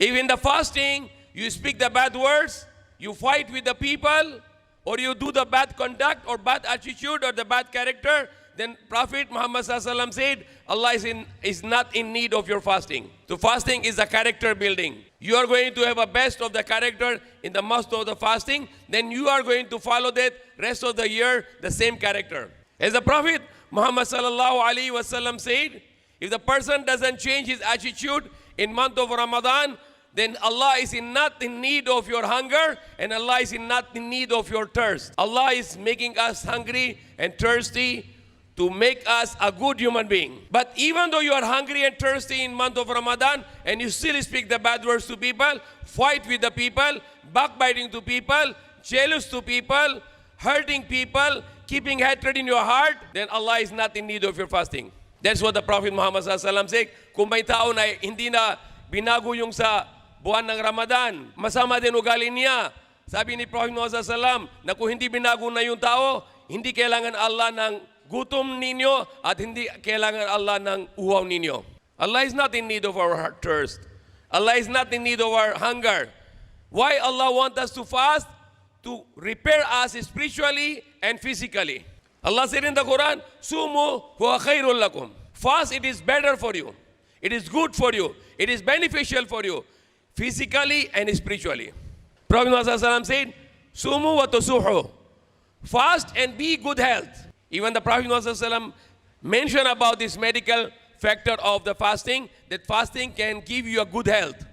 If in the fasting you speak the bad words, you fight with the people, or you do the bad conduct or bad attitude or the bad character, then Prophet Muhammad ﷺ said, Allah is not in need of your fasting. So fasting is a character building. You are going to have a best of the character in the month of the fasting, then you are going to follow that rest of the year, the same character. As the Prophet Muhammad ﷺ said, if the person doesn't change his attitude in month of Ramadan, then Allah is not in need of your hunger, and Allah is not in need of your thirst. Allah is making us hungry and thirsty to make us a good human being. But even though you are hungry and thirsty in month of Ramadan, and you still speak the bad words to people, fight with the people, backbiting to people, jealous to people, hurting people, keeping hatred in your heart, then Allah is not in need of your fasting. That's what the Prophet Muhammad ﷺ said. Kung may tao na hindi na binago yung sa buwan ng Ramadan, masama din ugali niya. Sabi ni Prophet Muhammad ﷺ na kung hindi binago na yung tao, hindi kailangan Allah ng gutom ninyo at hindi kailangan Allah ng uhaw ninyo. Allah is not in need of our thirst. Allah is not in need of our hunger. Why Allah wants us to fast? To repair us spiritually and physically. Allah said in the Quran, Sumu huwa khairul lakum. Fast, it is better for you. It is good for you. It is beneficial for you, physically and spiritually. Prophet Muhammad said, Sumu wa tusuhu. Fast and be good health. Even the Prophet Muhammad mentioned about this medical factor of the fasting, that fasting can give you a good health.